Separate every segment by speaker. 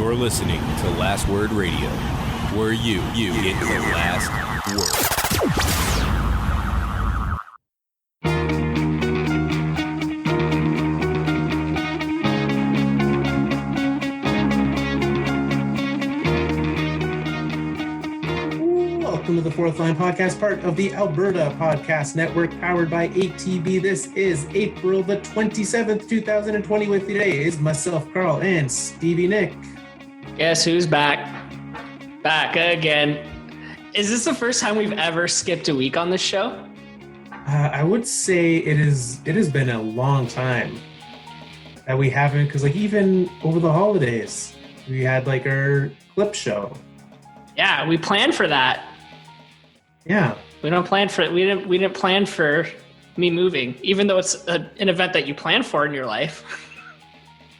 Speaker 1: You're listening to Last Word Radio, where you get the last word.
Speaker 2: Welcome to the Fourth Line Podcast, part of the Alberta Podcast Network, powered by ATB. This is April the 27th, 2020. With you today is myself, Carl, and Stevie Nick.
Speaker 3: Guess who's back? Back again. Is this the first time we've ever skipped a week on this show?
Speaker 2: I would say it has been a long time that we haven't, because even over the holidays, we had our clip show.
Speaker 3: Yeah, we planned for that.
Speaker 2: Yeah.
Speaker 3: We didn't plan for me moving, even though it's an event that you plan for in your life.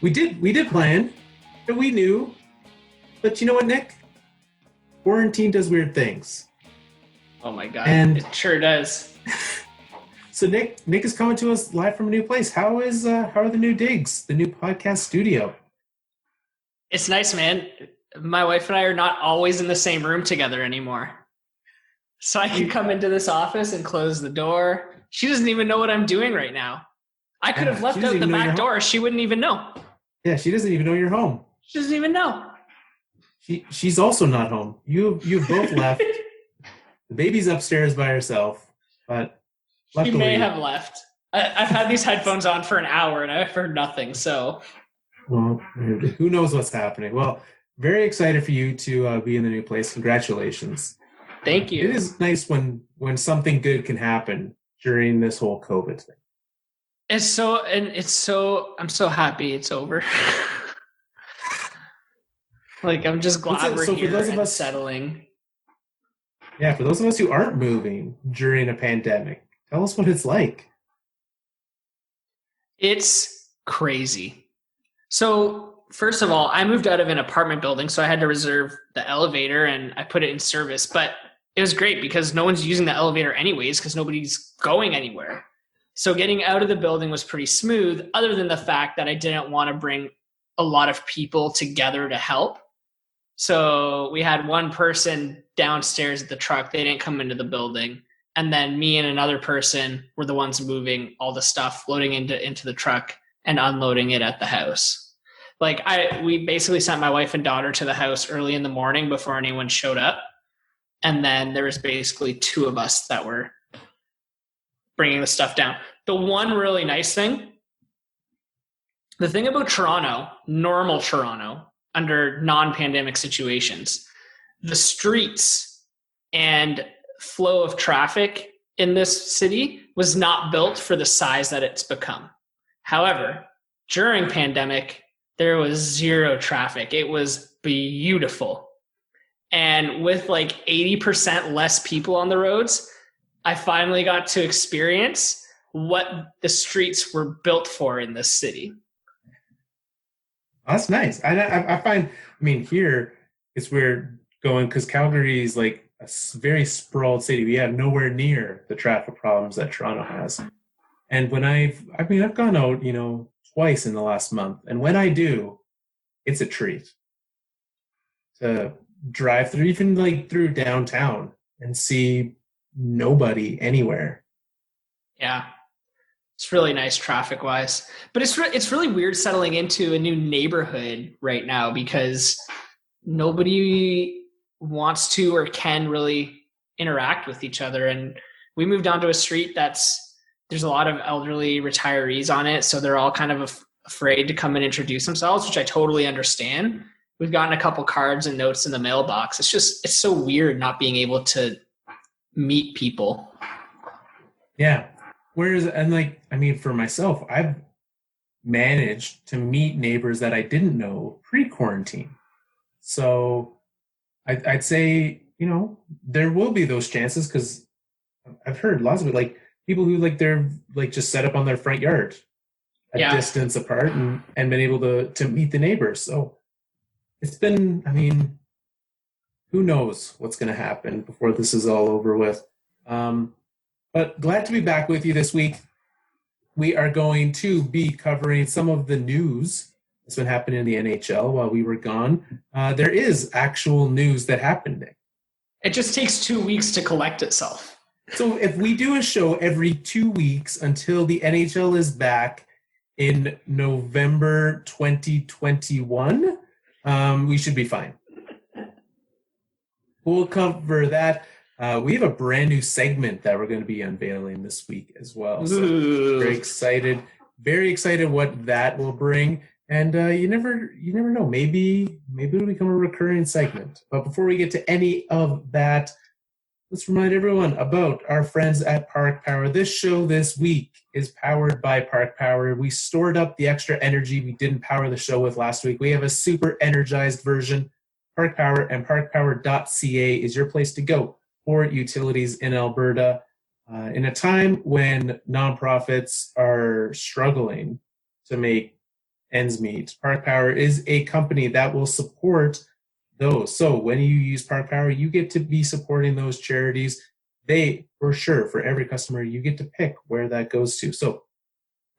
Speaker 2: We did plan, and we knew. But you know what, Nick? Quarantine does weird things.
Speaker 3: Oh my God,
Speaker 2: and
Speaker 3: it sure does.
Speaker 2: So Nick is coming to us live from a new place. How are the new digs, the new podcast studio?
Speaker 3: It's nice, man. My wife and I are not always in the same room together anymore. So I can come into this office and close the door. She doesn't even know what I'm doing right now. I could have left out the back door. She wouldn't even know.
Speaker 2: Yeah, she doesn't even know you're home.
Speaker 3: She doesn't even know.
Speaker 2: She's also not home. You've both left. The baby's upstairs by herself, but luckily,
Speaker 3: she may have left. I've had these headphones on for an hour and I've heard nothing. So,
Speaker 2: well, who knows what's happening? Well, very excited for you to be in the new place. Congratulations.
Speaker 3: Thank you.
Speaker 2: It is nice when something good can happen during this whole COVID thing.
Speaker 3: I'm so happy it's over. I'm just glad we're here and settling.
Speaker 2: Yeah, for those of us who aren't moving during a pandemic, tell us what it's like.
Speaker 3: It's crazy. So, first of all, I moved out of an apartment building, so I had to reserve the elevator and I put it in service. But it was great because no one's using the elevator anyways because nobody's going anywhere. So getting out of the building was pretty smooth, other than the fact that I didn't want to bring a lot of people together to help. So we had one person downstairs at the truck. They didn't come into the building. And then me and another person were the ones moving all the stuff, loading into the truck and unloading it at the house. We basically sent my wife and daughter to the house early in the morning before anyone showed up. And then there was basically two of us that were bringing the stuff down. The one really nice thing, the thing about Toronto, normal Toronto, under non-pandemic situations, the streets and flow of traffic in this city was not built for the size that it's become. However, during pandemic, there was zero traffic. It was beautiful. And with 80% less people on the roads, I finally got to experience what the streets were built for in this city.
Speaker 2: That's nice. I find, here it's weird going because Calgary is a very sprawled city. We have nowhere near the traffic problems that Toronto has. And when I've gone out, twice in the last month. And when I do, it's a treat to drive through, even through downtown and see nobody anywhere.
Speaker 3: Yeah. It's really nice traffic wise, but it's really weird settling into a new neighborhood right now because nobody wants to or can really interact with each other. And we moved onto a street there's a lot of elderly retirees on it. So they're all kind of afraid to come and introduce themselves, which I totally understand. We've gotten a couple cards and notes in the mailbox. It's so weird not being able to meet people.
Speaker 2: Yeah. Whereas, for myself, I've managed to meet neighbors that I didn't know pre-quarantine. So I'd say, there will be those chances because I've heard lots of it, people who they're just set up on their front yard a distance apart and been able to meet the neighbors. So it's been, who knows what's going to happen before this is all over with. But glad to be back with you this week. We are going to be covering some of the news that's been happening in the NHL while we were gone. There is actual news that happened, Nick.
Speaker 3: It just takes 2 weeks to collect itself.
Speaker 2: So if we do a show every 2 weeks until the NHL is back in November 2021, we should be fine. We'll cover that. We have a brand new segment that we're going to be unveiling this week as well. So very excited what that will bring. And you never know. Maybe it'll become a recurring segment. But before we get to any of that, let's remind everyone about our friends at Park Power. This show this week is powered by Park Power. We stored up the extra energy we didn't power the show with last week. We have a super energized version. Park Power and parkpower.ca is your place to go for utilities in Alberta. In a time when nonprofits are struggling to make ends meet, Park Power is a company that will support those. So when you use Park Power, you get to be supporting those charities. They, for sure, for every customer, you get to pick where that goes to. So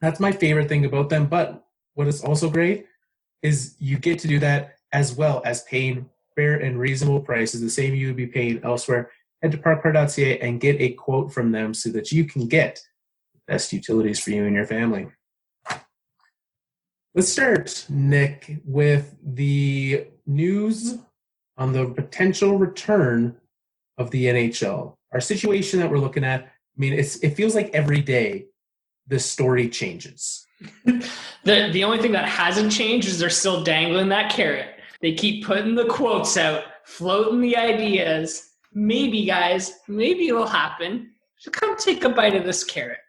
Speaker 2: that's my favorite thing about them. But what is also great is you get to do that as well as paying fair and reasonable prices, the same you would be paying elsewhere. Head to parkpower.ca and get a quote from them so that you can get the best utilities for you and your family. Let's start, Nick, with the news on the potential return of the NHL. Our situation that we're looking at, I mean, it feels like every day the story changes.
Speaker 3: The only thing that hasn't changed is they're still dangling that carrot. They keep putting the quotes out, floating the ideas. Maybe, guys, maybe it'll happen. So come take a bite of this carrot.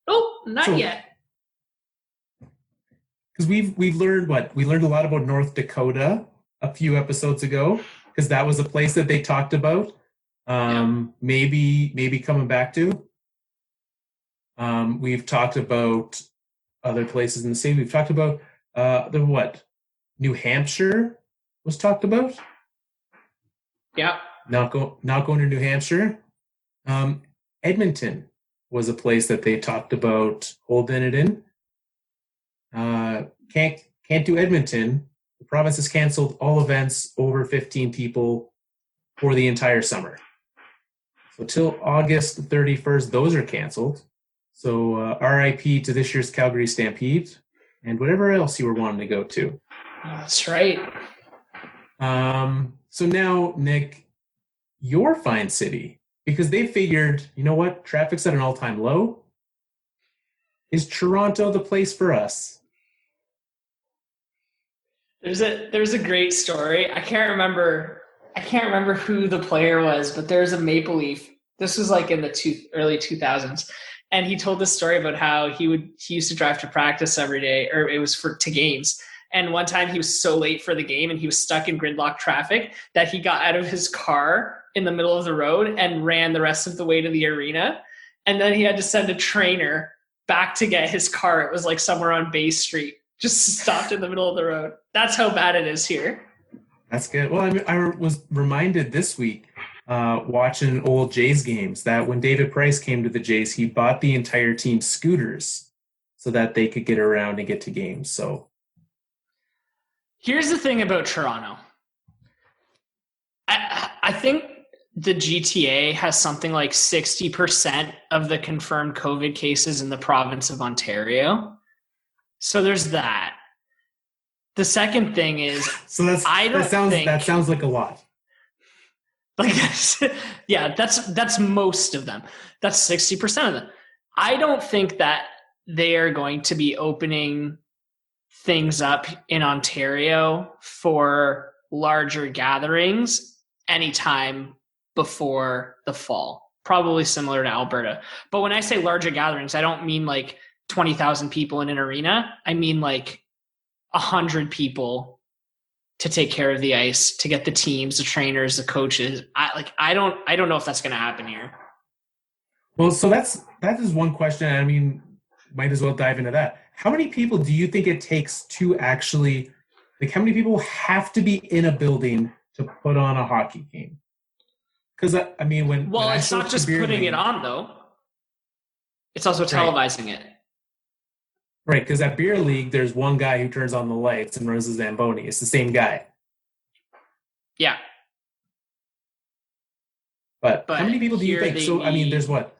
Speaker 3: Oh, not yet.
Speaker 2: Because we've learned what? We learned a lot about North Dakota a few episodes ago, because that was a place that they talked about. Maybe coming back to. We've talked about other places in the state. We've talked about New Hampshire was talked about.
Speaker 3: Yeah.
Speaker 2: Not going to New Hampshire. Edmonton was a place that they talked about holding it in. Can't do Edmonton. The province has canceled all events over 15 people for the entire summer. So till August 31st, those are canceled. So RIP to this year's Calgary Stampede and whatever else you were wanting to go to.
Speaker 3: That's right.
Speaker 2: So now, Nick, your fine city, because they figured, you know what, traffic's at an all-time low. Is Toronto the place for us?
Speaker 3: There's a great story. I can't remember who the player was, but there's a Maple Leaf. This was like in the early 2000s. And he told this story about how he used to drive to practice every day, or it was to games. And one time he was so late for the game and he was stuck in gridlock traffic that he got out of his car in the middle of the road and ran the rest of the way to the arena. And then he had to send a trainer back to get his car. It was like somewhere on Bay Street, just stopped in the middle of the road. That's how bad it is here.
Speaker 2: That's good. Well, I was reminded this week watching old Jays games that when David Price came to the Jays, he bought the entire team scooters so that they could get around and get to games. So
Speaker 3: here's the thing about Toronto. I think the GTA has something like 60% of the confirmed COVID cases in the province of Ontario. So there's that. The second thing is,
Speaker 2: that sounds like a lot.
Speaker 3: Like, yeah, that's most of them. That's 60% of them. I don't think that they are going to be opening things up in Ontario for larger gatherings anytime before the fall. Probably similar to Alberta. But when I say larger gatherings, I don't mean like 20,000 people in an arena. I mean like 100 people to take care of the ice, to get the teams, the trainers, the coaches. I don't know if that's going to happen here.
Speaker 2: Well, so that is one question. I mean, might as well dive into that. How many people do you think it takes to actually, like, how many people have to be in a building to put on a hockey game? Because I mean, when
Speaker 3: it's not just putting it on though; it's also televising it.
Speaker 2: Right, because at beer league, there's one guy who turns on the lights and runs the Zamboni. It's the same guy.
Speaker 3: Yeah.
Speaker 2: But how many people do you think? So, I mean, there's what?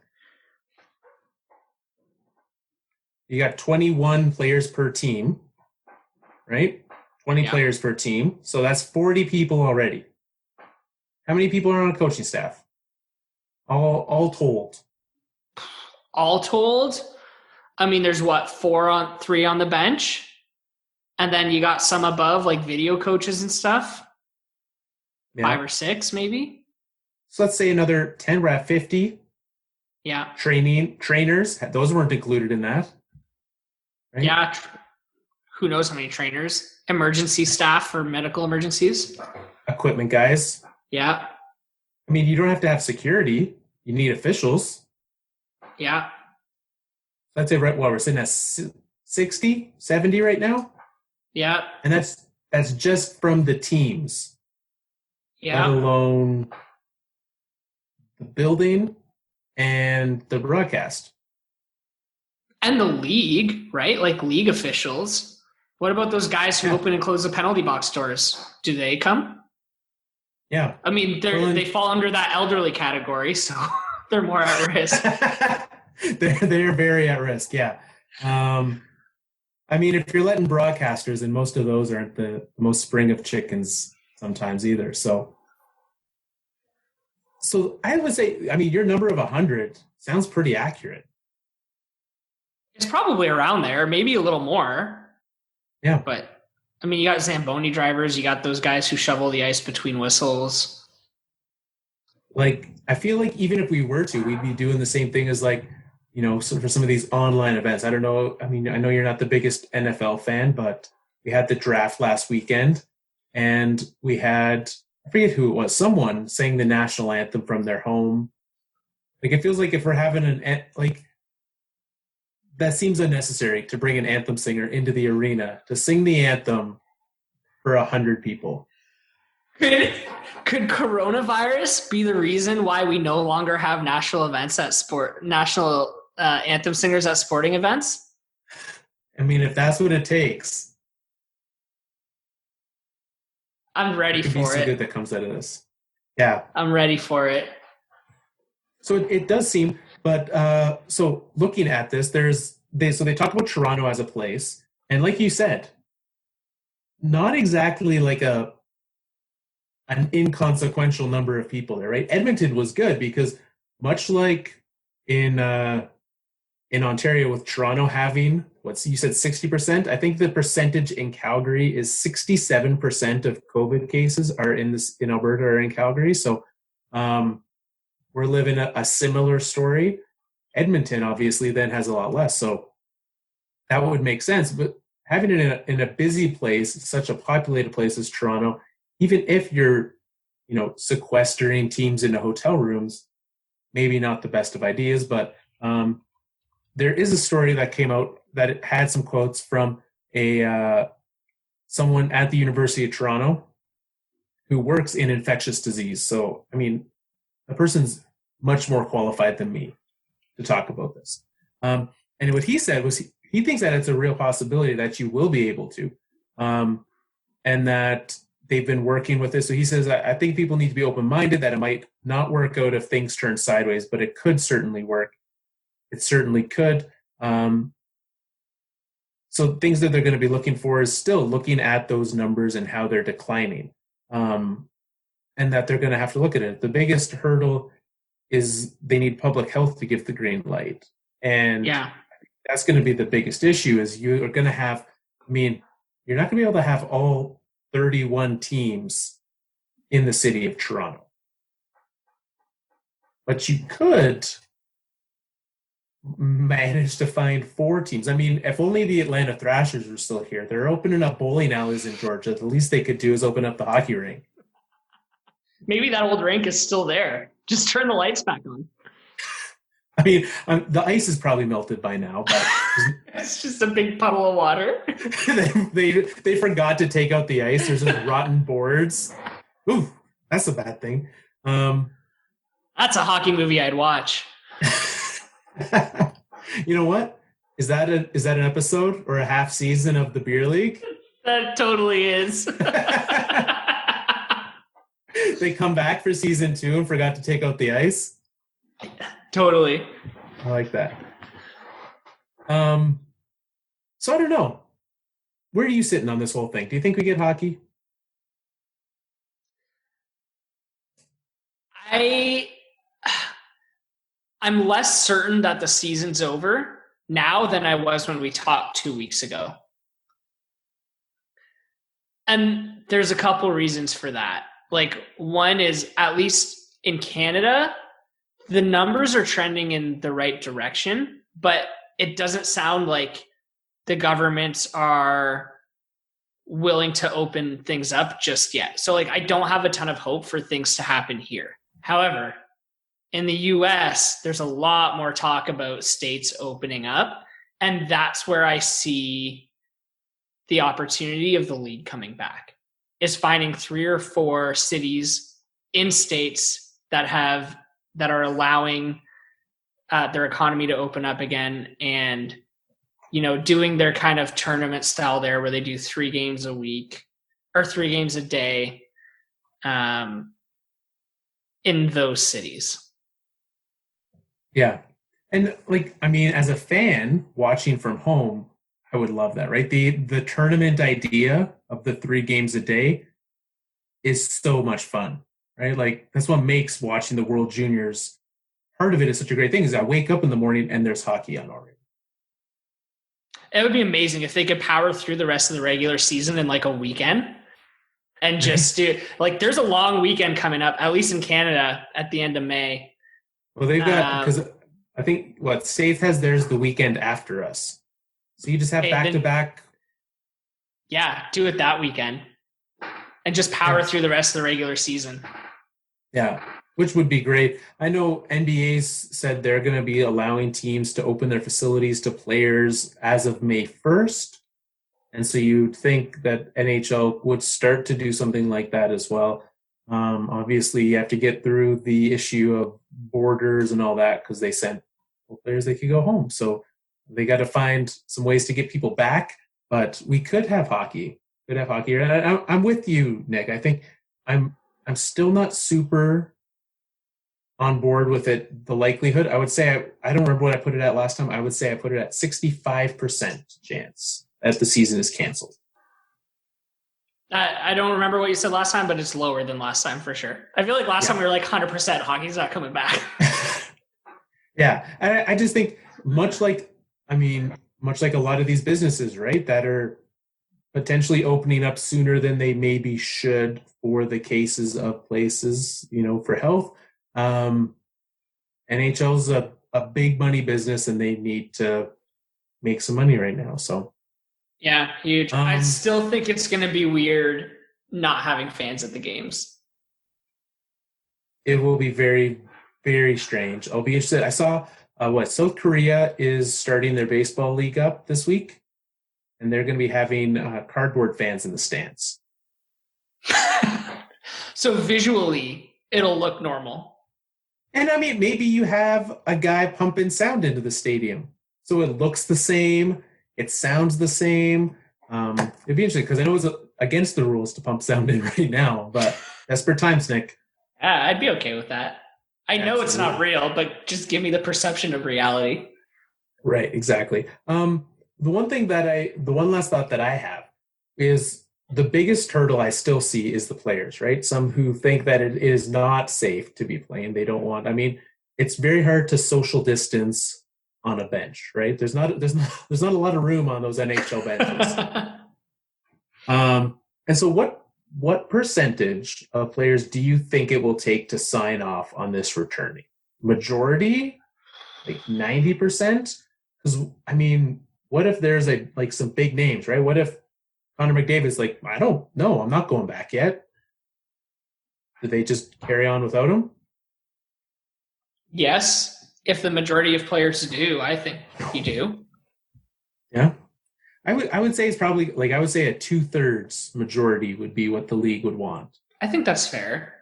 Speaker 2: You got 21 players per team, right? 20 players per team. So that's 40 people already. How many people are on a coaching staff? All told.
Speaker 3: All told? I mean, there's what, 3 on the bench? And then you got some above, like video coaches and stuff? Yeah. 5 or 6, maybe?
Speaker 2: So let's say another 10, we're at 50.
Speaker 3: Yeah.
Speaker 2: Trainers, those weren't included in that. Right?
Speaker 3: Yeah. Who knows how many trainers? Emergency staff for medical emergencies.
Speaker 2: Equipment guys.
Speaker 3: Yeah.
Speaker 2: I mean, you don't have to have security. You need officials.
Speaker 3: Yeah.
Speaker 2: Let's say we're sitting at 60, 70 right now.
Speaker 3: Yeah.
Speaker 2: And that's just from the teams.
Speaker 3: Yeah.
Speaker 2: Let alone the building and the broadcast.
Speaker 3: And the league, right? Like league officials. What about those guys who open and close the penalty box doors? Do they come?
Speaker 2: Yeah.
Speaker 3: I mean, they fall under that elderly category, so they're more at risk.
Speaker 2: They're very at risk, yeah. I mean, if you're letting broadcasters, and most of those aren't the most spring of chickens sometimes either. So I would say, I mean, your number of 100 sounds pretty accurate.
Speaker 3: It's probably around there, maybe a little more.
Speaker 2: Yeah.
Speaker 3: But, I mean, you got Zamboni drivers, you got those guys who shovel the ice between whistles.
Speaker 2: Like, I feel like even if we were to, we'd be doing the same thing as like, you know, so for some of these online events. I don't know. I mean, I know you're not the biggest NFL fan, but we had the draft last weekend and we had, I forget who it was, someone sang the national anthem from their home. Like, it feels like if we're having that seems unnecessary to bring an anthem singer into the arena to sing the anthem for 100 people.
Speaker 3: Could coronavirus be the reason why we no longer have national anthem singers at sporting events?
Speaker 2: I mean, if that's what it takes.
Speaker 3: I'm ready for it.
Speaker 2: Could be some good that comes out of this. Yeah.
Speaker 3: I'm ready for it.
Speaker 2: So it does seem, but so looking at this, they talk about Toronto as a place, and like you said, not exactly like an inconsequential number of people there, right? Edmonton was good because much like in Ontario with Toronto having, you said 60%? I think the percentage in Calgary is 67% of COVID cases are in Alberta or in Calgary. So we're living a similar story. Edmonton obviously then has a lot less. So that would make sense. But having it in a busy place, such a populated place as Toronto, even if you're, you know, sequestering teams into hotel rooms, maybe not the best of ideas, but there is a story that came out that it had some quotes from someone at the University of Toronto who works in infectious disease. So, I mean, the person's much more qualified than me to talk about this. And what he said was he thinks that it's a real possibility that you will be able to, and that they've been working with this. So he says, I think people need to be open-minded, that it might not work out if things turn sideways, but it could certainly work. It certainly could. So things that they're going to be looking for is still looking at those numbers and how they're declining, and that they're going to have to look at it. The biggest hurdle is they need public health to give the green light. And that's going to be the biggest issue is you are going to have, I mean, you're not going to be able to have all 31 teams in the city of Toronto. But you could manage to find 4 teams. I mean, if only the Atlanta Thrashers were still here. They're opening up bowling alleys in Georgia. The least they could do is open up the hockey rink.
Speaker 3: Maybe that old rink is still there. Just turn the lights back on.
Speaker 2: I mean, the ice is probably melted by now, but
Speaker 3: it's just a big puddle of water.
Speaker 2: they forgot to take out the ice. There's just rotten boards. Ooh, that's a bad thing.
Speaker 3: That's a hockey movie I'd watch.
Speaker 2: You know what? Is that an episode or a half season of the beer league?
Speaker 3: That totally is.
Speaker 2: They come back for season 2 and forgot to take out the ice.
Speaker 3: Totally.
Speaker 2: I like that. So I don't know. Where are you sitting on this whole thing? Do you think we get hockey?
Speaker 3: I'm less certain that the season's over now than I was when we talked 2 weeks ago. And there's a couple reasons for that. Like, one is, at least in Canada, the numbers are trending in the right direction, but it doesn't sound like the governments are willing to open things up just yet. So, like, I don't have a ton of hope for things to happen here. However, in the US, there's a lot more talk about states opening up, and that's where I see the opportunity of the league coming back, is finding 3 or 4 cities in states that are allowing their economy to open up again, and, you know, doing their kind of tournament style there where they do 3 games a week or 3 games a day in those cities.
Speaker 2: Yeah. And like, I mean, as a fan watching from home, I would love that, right? The tournament idea of the 3 games a day is so much fun, right? Like, that's what makes watching the World Juniors, part of it is such a great thing, is I wake up in the morning and there's hockey on already.
Speaker 3: It would be amazing if they could power through the rest of the regular season in like a weekend and just do, like, there's a long weekend coming up, at least in Canada, at the end of May.
Speaker 2: Well, they've got, because I think Safe has theirs the weekend after us. So you just have back-to-back.
Speaker 3: Yeah, do it that weekend. And just power through the rest of the regular season.
Speaker 2: Yeah, which would be great. I know NBA's said they're going to be allowing teams to open their facilities to players as of May 1st. And so you'd think that NHL would start to do something like that as well. Obviously, you have to get through the issue of borders and all that, because they sent players they could go home. So they got to find some ways to get people back, but we could have hockey. And I'm with you, Nick. I think I'm still not super on board with it. The likelihood, I would say, I don't remember what I put it at last time. I would say I put it at 65% chance that the season is canceled.
Speaker 3: I don't remember what you said last time, but it's lower than last time for sure. I feel like last time we were like 100% hockey's not coming back.
Speaker 2: Yeah. I just think much like a lot of these businesses, right, that are potentially opening up sooner than they maybe should for the cases of places, you know, for health. NHL's a big money business and they need to make some money right now. So
Speaker 3: yeah, huge. I still think it's going to be weird not having fans at the games.
Speaker 2: It will be very, very strange. I'll be interested. I saw South Korea is starting their baseball league up this week, and they're going to be having cardboard fans in the stands.
Speaker 3: So visually, it'll look normal.
Speaker 2: And I mean, maybe you have a guy pumping sound into the stadium, so it looks the same. It sounds the same. It'd be interesting because I know it's against the rules to pump sound in right now, but desperate times, Nick.
Speaker 3: Yeah, I'd be okay with that. I know it's not real, but just give me the perception of reality.
Speaker 2: Right, exactly. The one last thought that I have is the biggest hurdle I still see is the players, right? Some who think that it is not safe to be playing. They don't want, I mean, it's very hard to social distance on a bench, right? There's not a lot of room on those NHL benches. And so what percentage of players do you think it will take to sign off on this returning? Majority? Like 90%? Because, I mean, what if there's some big names, right? What if Connor McDavid's like, I don't know, I'm not going back yet. Do they just carry on without him?
Speaker 3: Yes. If the majority of players do, I think you do.
Speaker 2: Yeah. I would say it's probably, I would say a 2/3 majority would be what the league would want.
Speaker 3: I think that's fair.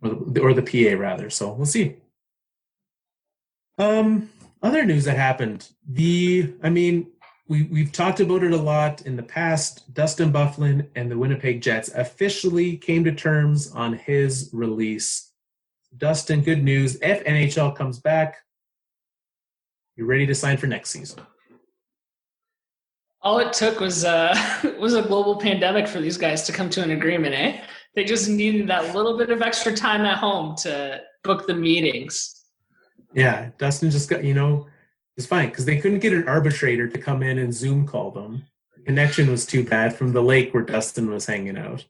Speaker 2: Or the PA rather. So we'll see. On other news that happened. We've talked about it a lot in the past. Dustin Byfuglien and the Winnipeg Jets officially came to terms on his release. Dustin, good news. If NHL comes back, you're ready to sign for next season.
Speaker 3: All it took was a global pandemic for these guys to come to an agreement, eh? They just needed that little bit of extra time at home to book the meetings.
Speaker 2: Yeah, Dustin just got, it's fine because they couldn't get an arbitrator to come in and Zoom call them. The connection was too bad from the lake where Dustin was hanging out.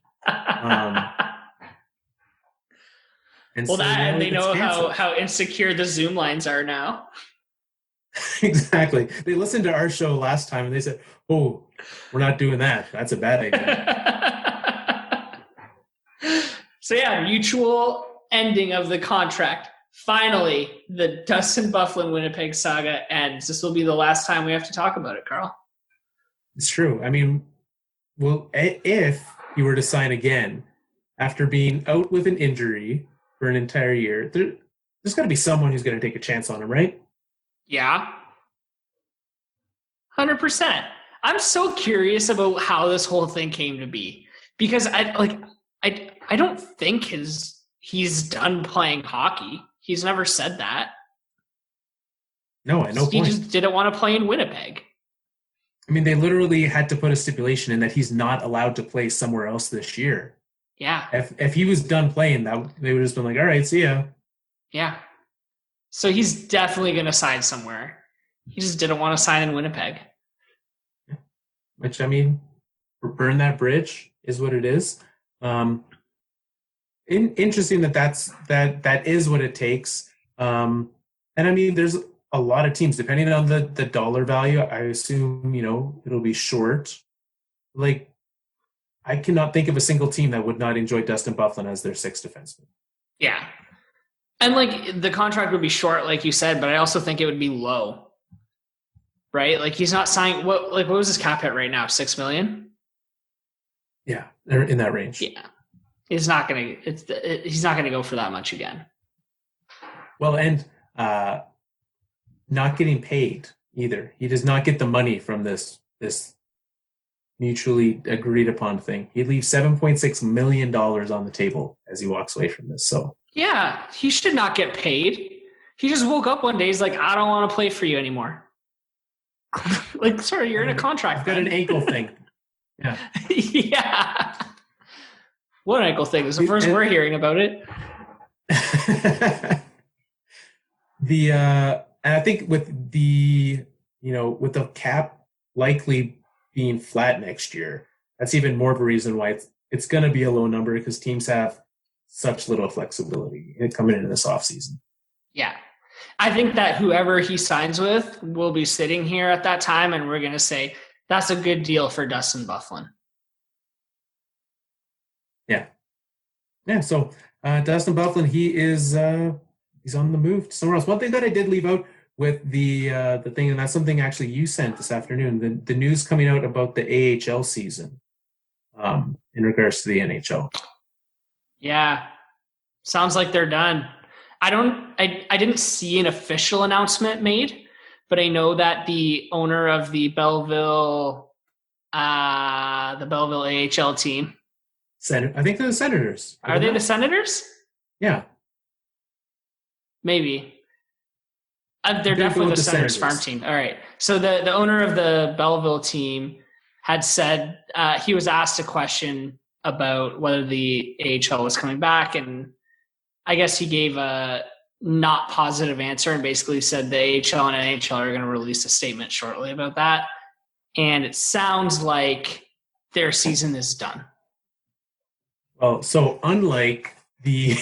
Speaker 3: And they know how insecure the Zoom lines are now.
Speaker 2: Exactly. They listened to our show last time and they said, "Oh, we're not doing that. That's a bad idea."
Speaker 3: So yeah, mutual ending of the contract. Finally, the Dustin Byfuglien Winnipeg saga ends. This will be the last time we have to talk about it, Carl.
Speaker 2: It's true. If he were to sign again after being out with an injury for an entire year, there's got to be someone who's going to take a chance on him, right?
Speaker 3: Yeah. 100%. I'm so curious about how this whole thing came to be because I don't think he's done playing hockey. He's never said that.
Speaker 2: No, at no point.
Speaker 3: He just didn't want to play in Winnipeg.
Speaker 2: They literally had to put a stipulation in that he's not allowed to play somewhere else this year.
Speaker 3: Yeah.
Speaker 2: If he was done playing, that they would have just been like, all right, see ya.
Speaker 3: Yeah. So he's definitely going to sign somewhere. He just didn't want to sign in Winnipeg.
Speaker 2: Which, burn that bridge is what it is. Interesting that is what it takes. There's a lot of teams, depending on the dollar value, I assume, it'll be short. Like, I cannot think of a single team that would not enjoy Dustin Byfuglien as their sixth defenseman.
Speaker 3: Yeah. And, the contract would be short, like you said, but I also think it would be low. Right? Like, he's not signing – what was his cap hit right now? $6 million?
Speaker 2: Yeah, they're in that range.
Speaker 3: Yeah. He's not going to go for that much again.
Speaker 2: Well, and not getting paid either. He does not get the money from this mutually agreed upon thing. He leaves $7.6 million on the table as he walks away from this. So
Speaker 3: yeah, he should not get paid. He just woke up one day. He's like, I don't want to play for you anymore. Like, sorry, you're in a contract.
Speaker 2: I've got an ankle thing. Yeah.
Speaker 3: Yeah. What ankle thing? It's the first we're hearing about it.
Speaker 2: And I think with the cap likely being flat next year, that's even more of a reason why it's going to be a low number because teams have such little flexibility coming into this offseason.
Speaker 3: Yeah. I think that whoever he signs with will be sitting here at that time and we're going to say, that's a good deal for Dustin Byfuglien.
Speaker 2: Yeah. Yeah, so Dustin Byfuglien, he's on the move to somewhere else. One thing that I did leave out with the thing, and that's something actually you sent this afternoon, the news coming out about the AHL season in regards to the NHL.
Speaker 3: Yeah. Sounds like they're done. I didn't see an official announcement made, but I know that the owner of the Belleville AHL team.
Speaker 2: I think they're the Senators.
Speaker 3: Are they the Senators?
Speaker 2: Yeah.
Speaker 3: Maybe. They're definitely the Senators farm team. All right. So the owner of the Belleville team had said he was asked a question about whether the AHL was coming back, and I guess he gave a not positive answer and basically said the AHL and NHL are going to release a statement shortly about that. And it sounds like their season is done.
Speaker 2: Well, so unlike the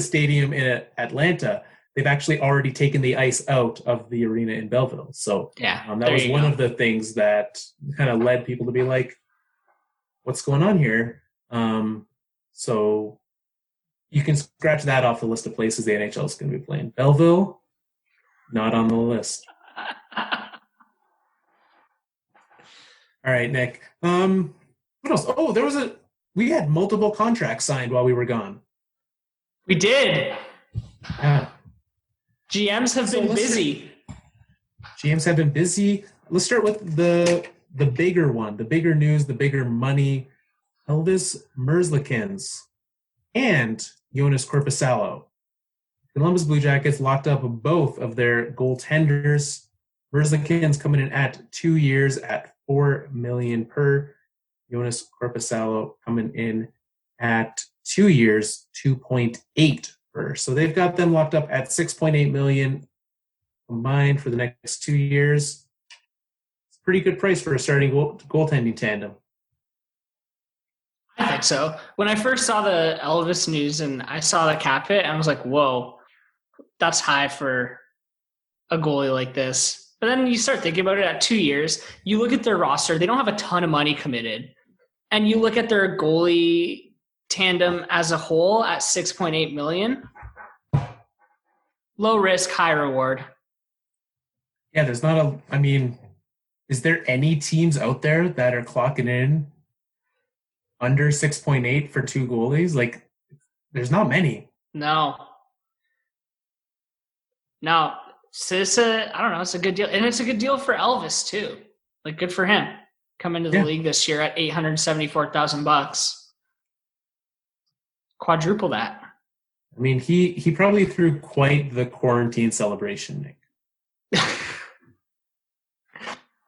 Speaker 2: stadium in Atlanta, they've actually already taken the ice out of the arena in Belleville. So
Speaker 3: yeah,
Speaker 2: that was one of the things that kind of led people to be like, what's going on here? So you can scratch that off the list of places the NHL is going to be playing. Belleville, not on the list. All right, Nick. What else? Oh, we had multiple contracts signed while we were gone.
Speaker 3: We did.
Speaker 2: Yeah.
Speaker 3: GMs have been busy.
Speaker 2: GMs have been busy. Let's start with the bigger one, the bigger news, the bigger money. Elvis Merzlikins and Joonas Korpisalo. Columbus Blue Jackets locked up both of their goaltenders. Merzlikins coming in at 2 years at $4 million per. Joonas Korpisalo coming in at 2 years, 2.8 per. So they've got them locked up at $6.8 million combined for the next 2 years. It's a pretty good price for a starting goaltending tandem.
Speaker 3: I think so. When I first saw the Elvis news and I saw the cap hit, I was like, whoa, that's high for a goalie like this. But then you start thinking about it at 2 years. You look at their roster, they don't have a ton of money committed. And you look at their goalie tandem as a whole at $6.8 million. Low risk, high reward.
Speaker 2: Yeah, there's not is there any teams out there that are clocking in under 6.8 for two goalies? Like, there's not many.
Speaker 3: No. So I don't know. It's a good deal. And it's a good deal for Elvis too. Like, good for him. Come into the league this year at $874,000. Quadruple that.
Speaker 2: I mean, he probably threw quite the quarantine celebration, Nick.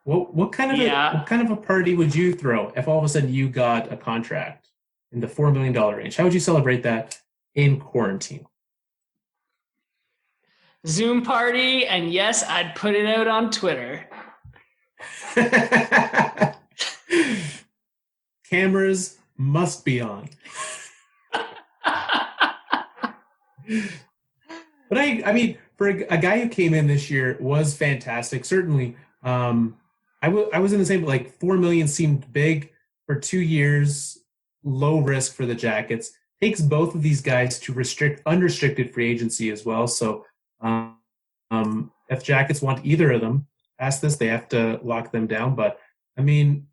Speaker 2: What kind of a party would you throw if all of a sudden you got a contract in the $4 million range? How would you celebrate that in quarantine?
Speaker 3: Zoom party, and yes, I'd put it out on Twitter.
Speaker 2: Cameras must be on. But I mean, for a guy who came in this year was fantastic. Certainly, I was in the same, like, $4 million seemed big for 2 years, low risk for the Jackets. Takes both of these guys to unrestricted free agency as well. So if Jackets want either of them past this, they have to lock them down. But I mean,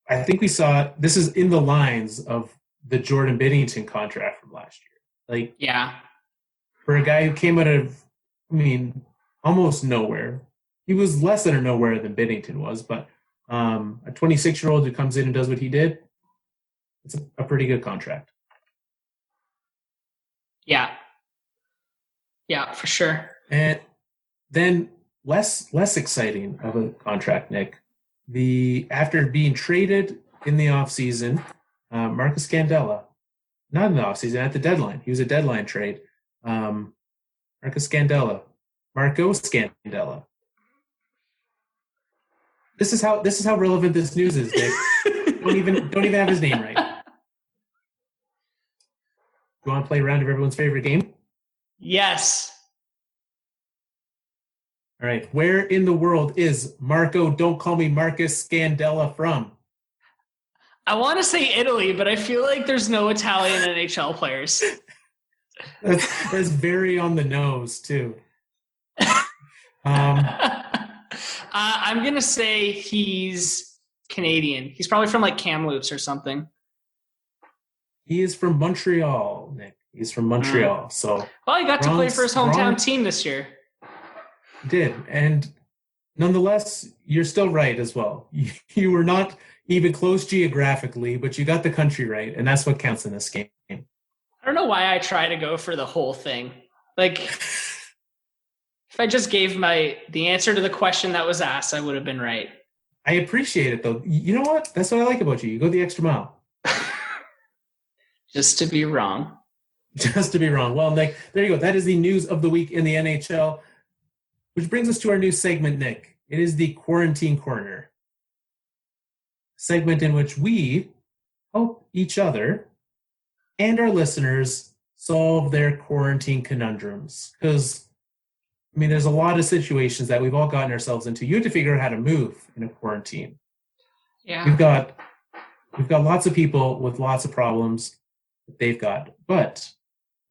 Speaker 2: I think we saw this is in the lines of the Jordan Binnington contract from last year. Like,
Speaker 3: yeah,
Speaker 2: for a guy who came out of, almost nowhere. He was less than a nowhere than Binnington was, but a 26-year-old who comes in and does what he did, it's a pretty good contract.
Speaker 3: Yeah, for sure.
Speaker 2: And then less exciting of a contract, Nick. After being traded in the offseason, Marcus Scandella, not in the offseason, at the deadline. He was a deadline trade. Marco Scandella. This is how relevant this news is, Nick. don't even have his name right. You want to play a round of everyone's favorite game?
Speaker 3: Yes.
Speaker 2: All right. Where in the world is Marco, don't call me Marcus Scandella from?
Speaker 3: I want to say Italy, but I feel like there's no Italian NHL players.
Speaker 2: That's very on the nose, too.
Speaker 3: I'm going to say he's Canadian. He's probably from, like, Kamloops or something.
Speaker 2: He is from Montreal, Nick. He's from Montreal. So,
Speaker 3: well, he got to play for his hometown team this year.
Speaker 2: Did. And nonetheless, you're still right as well. You were not even close geographically, but you got the country right, and that's what counts in this game.
Speaker 3: I don't know why I try to go for the whole thing. Like, if I just gave the answer to the question that was asked, I would have been right.
Speaker 2: I appreciate it, though. You know what? That's what I like about you. You go the extra mile.
Speaker 3: Just to be wrong.
Speaker 2: Just to be wrong. Well, Nick, there you go. That is the news of the week in the NHL, which brings us to our new segment, Nick. It is the Quarantine Corner, segment in which we help each other and our listeners solve their quarantine conundrums. Because, there's a lot of situations that we've all gotten ourselves into. You have to figure out how to move in a quarantine.
Speaker 3: Yeah.
Speaker 2: We've got lots of people with lots of problems that they've got. But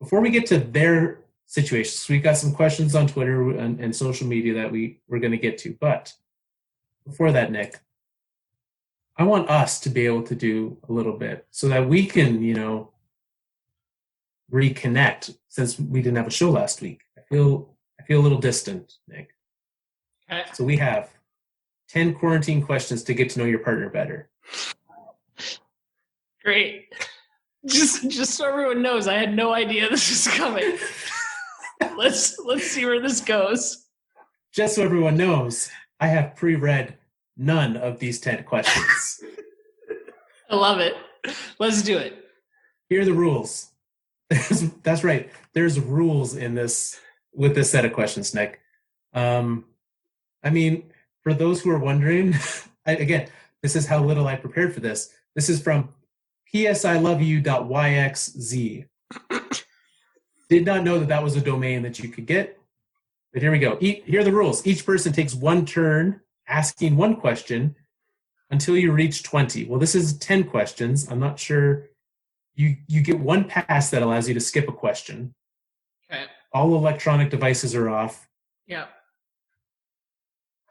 Speaker 2: before we get to their situations, we've got some questions on Twitter and social media that we're going to get to. But before that, Nick, I want us to be able to do a little bit so that we can, reconnect since we didn't have a show last week. I feel a little distant, Nick.
Speaker 3: Okay.
Speaker 2: So we have 10 quarantine questions to get to know your partner better.
Speaker 3: Great. Just so everyone knows, I had no idea this was coming. Let's see where this goes.
Speaker 2: Just so everyone knows, I have pre-read none of these 10 questions.
Speaker 3: I love it. Let's do it.
Speaker 2: Here are the rules. That's right. There's rules in this with this set of questions, Nick. I mean, for those who are wondering, again, this is how little I prepared for this. This is from psiloveyou.yxz. Did not know that was a domain that you could get. But here we go. Here are the rules. Each person takes one turn asking one question until you reach 20. Well, this is 10 questions. I'm not sure. You get one pass that allows you to skip a question.
Speaker 3: Okay.
Speaker 2: All electronic devices are off.
Speaker 3: Yeah.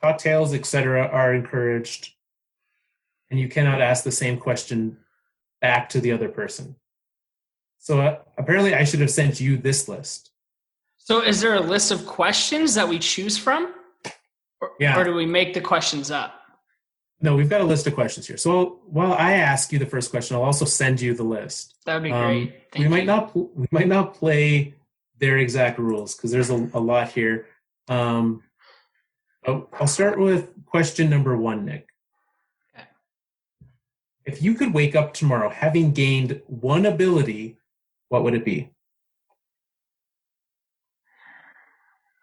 Speaker 2: Cocktails, etc., are encouraged. And you cannot ask the same question back to the other person. So apparently I should have sent you this list.
Speaker 3: So is there a list of questions that we choose from? Or do we make the questions up?
Speaker 2: No, we've got a list of questions here. So while I ask you the first question, I'll also send you the list.
Speaker 3: That would be great.
Speaker 2: We might not play their exact rules because there's a lot here. I'll start with question number 1, Nick.
Speaker 3: Okay.
Speaker 2: If you could wake up tomorrow having gained one ability, what would it be?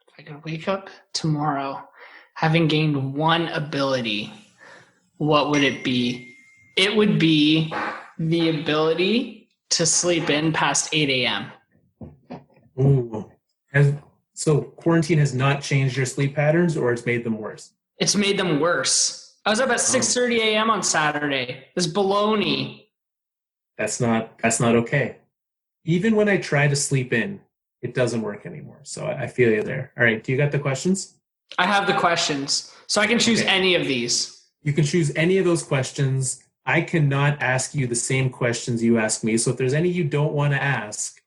Speaker 3: If I could wake up tomorrow having gained one ability, what would it be? It would be the ability to sleep in past 8 a.m.
Speaker 2: Ooh. So quarantine has not changed your sleep patterns, or it's made them worse?
Speaker 3: It's made them worse. I was up at 6:30 a.m. on Saturday. This baloney.
Speaker 2: That's not okay. Even when I try to sleep in, it doesn't work anymore. So I feel you there. All right. Do you got the questions?
Speaker 3: I have the questions. So I can choose any of these.
Speaker 2: You can choose any of those questions. I cannot ask you the same questions you ask me. So if there's any you don't want to ask,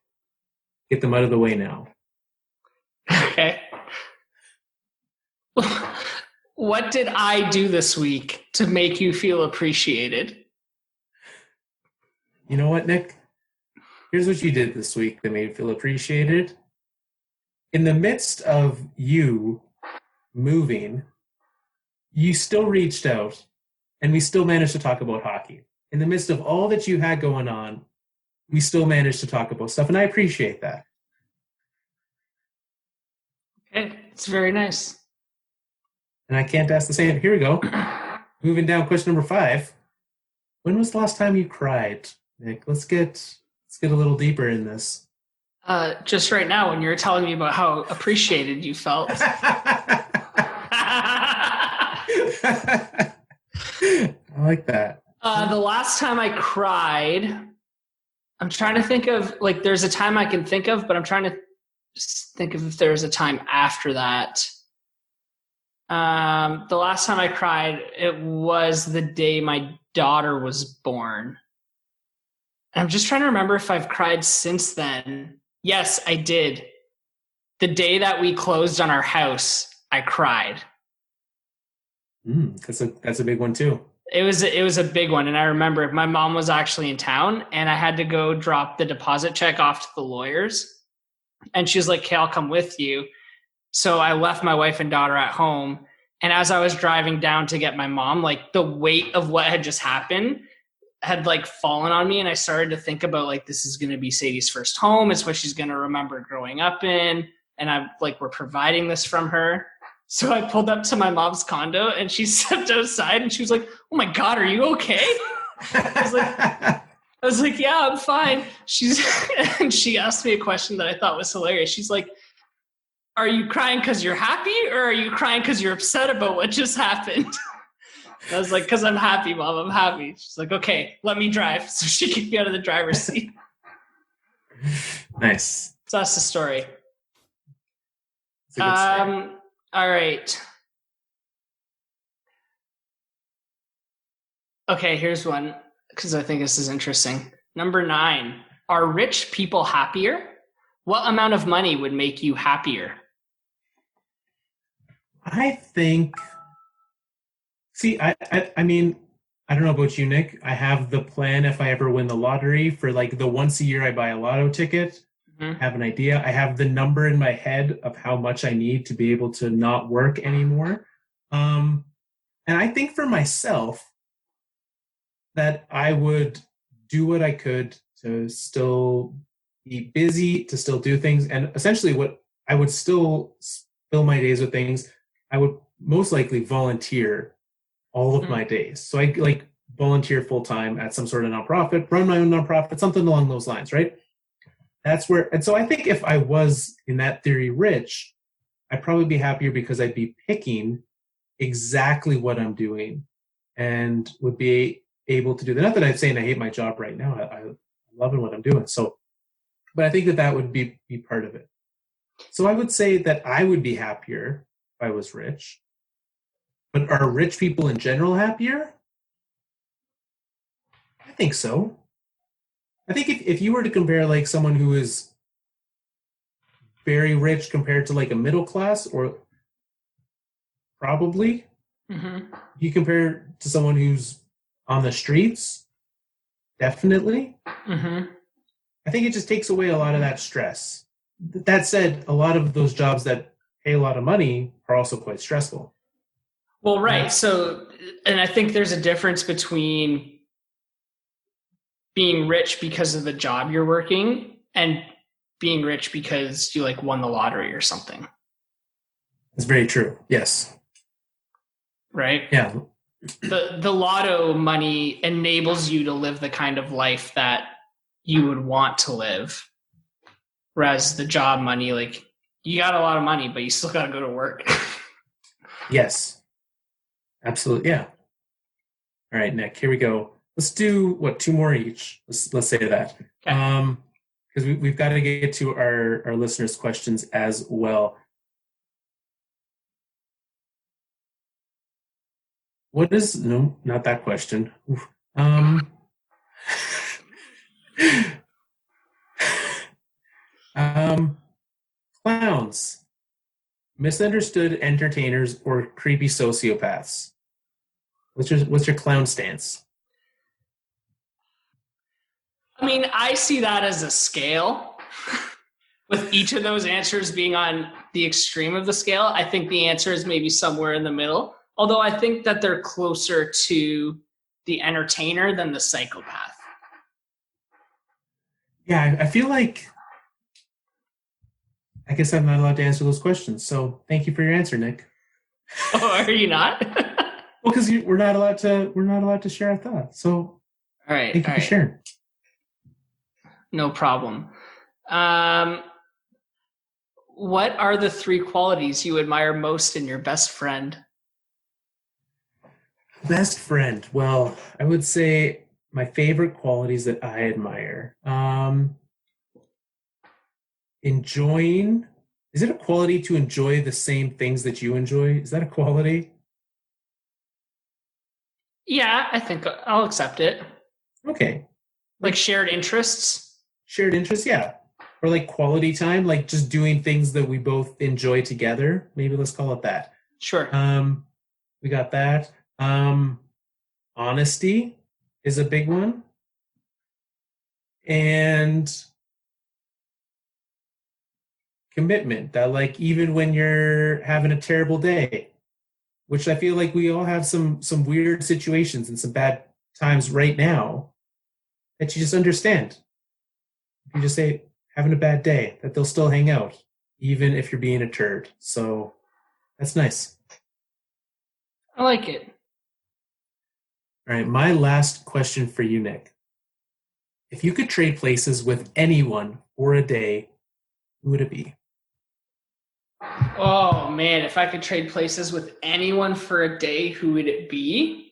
Speaker 2: get them out of the way now.
Speaker 3: Okay. What did I do this week to make you feel appreciated?
Speaker 2: You know what, Nick? Here's what you did this week that made you feel appreciated. In the midst of you moving, you still reached out, and we still managed to talk about hockey. In the midst of all that you had going on, we still managed to talk about stuff, and I appreciate that.
Speaker 3: Okay, it's very nice.
Speaker 2: And I can't ask the same. Here we go. Moving down, question number 5. When was the last time you cried, Nick? Let's get a little deeper in this.
Speaker 3: Just right now, when you were telling me about how appreciated you felt.
Speaker 2: I like that.
Speaker 3: The last time I cried, I'm trying to think of, like, there's a time I can think of, but I'm trying to think of if there's a time after that. The last time I cried, it was the day my daughter was born. And I'm just trying to remember if I've cried since then. Yes, I did. The day that we closed on our house, I cried.
Speaker 2: That's a big one too.
Speaker 3: It was a big one. And I remember my mom was actually in town and I had to go drop the deposit check off to the lawyers. And she was like, "Okay, I'll come with you." So I left my wife and daughter at home. And as I was driving down to get my mom, like, the weight of what had just happened had, like, fallen on me. And I started to think about, like, this is going to be Sadie's first home. It's what she's going to remember growing up in. And I'm like, we're providing this from her. So I pulled up to my mom's condo and she stepped outside and she was like, "Oh my God, are you okay?" I was like, "Yeah, I'm fine." And she asked me a question that I thought was hilarious. She's like, "Are you crying because you're happy or are you crying because you're upset about what just happened?" And I was like, "Because I'm happy, Mom, I'm happy." She's like, "Okay, let me drive." So she kicked me out of the driver's seat.
Speaker 2: Nice.
Speaker 3: So that's the story.
Speaker 2: That's a good story.
Speaker 3: All right. Okay, here's one because I think this is interesting. Number 9. Are rich people happier? What amount of money would make you happier?
Speaker 2: I think, see, I mean, I don't know about you, Nick. I have the plan if I ever win the lottery for like the once a year I buy a lotto ticket.
Speaker 3: Mm-hmm.
Speaker 2: Have an idea. I have the number in my head of how much I need to be able to not work anymore. And I think for myself that I would do what I could to still be busy, to still do things. And essentially what I would still fill my days with things. I would most likely volunteer all of my days. So I like volunteer full time at some sort of nonprofit, run my own nonprofit, something along those lines, right? That's where, and so I think if I was in that theory rich, I'd probably be happier because I'd be picking exactly what I'm doing and would be able to do that. Not that I'm saying I hate my job right now. I'm loving what I'm doing. So, but I think that would be part of it. So I would say that I would be happier if I was rich. But are rich people in general happier? I think so. I think if you were to compare like someone who is very rich compared to like a middle class, or probably you compare to someone who's on the streets, definitely. I think it just takes away a lot of that stress. That said, a lot of those jobs that pay a lot of money are also quite stressful.
Speaker 3: Well, right. So, and I think there's a difference between being rich because of the job you're working and being rich because you like won the lottery or something.
Speaker 2: That's very true. Yes.
Speaker 3: Right?
Speaker 2: Yeah.
Speaker 3: The lotto money enables you to live the kind of life that you would want to live. Whereas the job money, like you got a lot of money, but you still got to go to work.
Speaker 2: Yes. Absolutely. Yeah. All right, Nick, here we go. Let's do two more each. Let's say that.
Speaker 3: Okay.
Speaker 2: Because we've got to get to our listeners' questions as well. What is no, not that question. Clowns, misunderstood entertainers, or creepy sociopaths? What's your clown stance?
Speaker 3: I mean, I see that as a scale, with each of those answers being on the extreme of the scale. I think the answer is maybe somewhere in the middle, although I think that they're closer to the entertainer than the psychopath.
Speaker 2: Yeah, I feel like, I guess I'm not allowed to answer those questions, so thank you for your answer, Nick.
Speaker 3: Oh, are you not?
Speaker 2: Well, because we're not allowed to share our thoughts. So,
Speaker 3: all right,
Speaker 2: thank you for sharing.
Speaker 3: No problem. What are the 3 qualities you admire most in your best friend?
Speaker 2: Best friend. Well, I would say my favorite qualities that I admire. Enjoying. Is it a quality to enjoy the same things that you enjoy? Is that a quality?
Speaker 3: Yeah, I think I'll accept it.
Speaker 2: Okay.
Speaker 3: Like shared interests?
Speaker 2: Shared interests, yeah. Or like quality time, like just doing things that we both enjoy together. Maybe let's call it that.
Speaker 3: Sure.
Speaker 2: We got that. Honesty is a big one. And commitment, that like even when you're having a terrible day, which I feel like we all have some weird situations and some bad times right now, that you just understand. You just say, having a bad day, that they'll still hang out, even if you're being a turd. So that's nice.
Speaker 3: I like it.
Speaker 2: All right, my last question for you, Nick. If you could trade places with anyone for a day, who would it be?
Speaker 3: Oh, man, if I could trade places with anyone for a day, who would it be?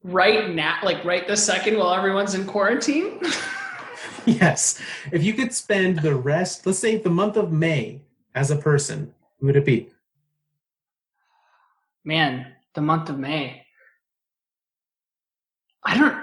Speaker 3: Right now, like right this second while everyone's in quarantine?
Speaker 2: Yes. If you could spend the rest, let's say the month of May as a person, who would it be?
Speaker 3: Man, the month of May. I don't